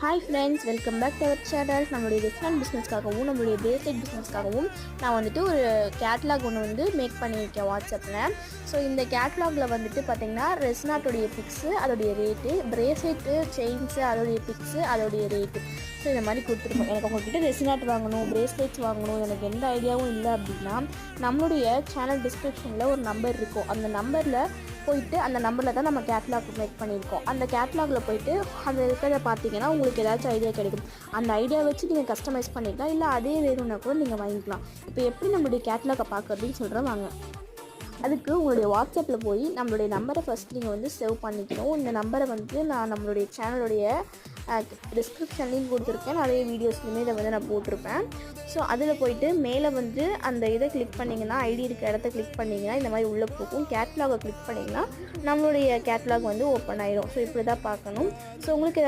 Hi friends, welcome back to our channel. நம்மளுடைய restaurant பிஸ்னஸ்க்காகவும் நம்மளுடைய பேசிக் பிஸ்னஸ்க்காகவும் நான் வந்துட்டு ஒரு கேட்லாக் ஒன்று வந்து மேக் பண்ணியிருக்கேன் வாட்ஸ்அப்பில். ஸோ இந்த கேட்லாகில் வந்துட்டு பார்த்திங்கன்னா ரெஸ்னாட்டோடைய பிக்ஸு, அதோடைய ரேட்டு, பிரேஸ்லெட்டு, செயின்ஸு, அதோடைய பிக்ஸு, அதோடைய ரேட்டு. ஸோ இந்த மாதிரி கொடுத்துருக்கோம். எனக்கு உங்கள்கிட்ட ரெஸ்னாட் வாங்கணும், பிரேஸ்லெட்ஸ் வாங்கணும், எனக்கு எந்த ஐடியாவும் இல்லை அப்படின்னா நம்மளுடைய சேனல் டிஸ்கிரிப்ஷனில் ஒரு நம்பர் இருக்கும். அந்த நம்பரில் போயிட்டு அந்த நம்பரில் தான் நம்ம கேட்லாக் மேக் பண்ணியிருக்கோம். அந்த கேட்லாகில் போயிட்டு அந்த இருக்கிறத பார்த்தீங்கன்னா உங்களுக்கு ஏதாச்சும் ஐடியா கிடைக்கும். அந்த ஐடியா வச்சு நீங்கள் கஸ்டமைஸ் பண்ணிக்கலாம், இல்லை அதே வேணும்னா கூட நீங்கள் வாங்கிக்கலாம். இப்போ எப்படி நம்மளுடைய கேட்லாகை பார்க்குறதுன்னு சொல்கிறேன் வாங்க. அதுக்கு உங்களுடைய வாட்ஸ்அப்பில் போய் நம்மளுடைய நம்பரை ஃபஸ்ட் நீங்கள் வந்து சேவ் பண்ணிக்கணும். இந்த நம்பரை வந்து நான் நம்மளுடைய சேனலுடைய டிஸ்கிரிப்ஷன்லேயும் கொடுத்துருக்கேன், நிறைய வீடியோஸ்லையுமே இதை வந்து நான் போட்டிருப்பேன். ஸோ அதில் போய்ட்டு மேலே வந்து அந்த இதை கிளிக் பண்ணிங்கன்னா, ஐடி இருக்க இடத்த கிளிக் பண்ணிங்கன்னா இந்த மாதிரி உள்ளே போகும். கேட்லாகை கிளிக் பண்ணிங்கன்னா நம்மளுடைய கேட்லாக் வந்து ஓப்பன் ஆயிடும். ஸோ இப்படி தான் பார்க்கணும். ஸோ உங்களுக்கு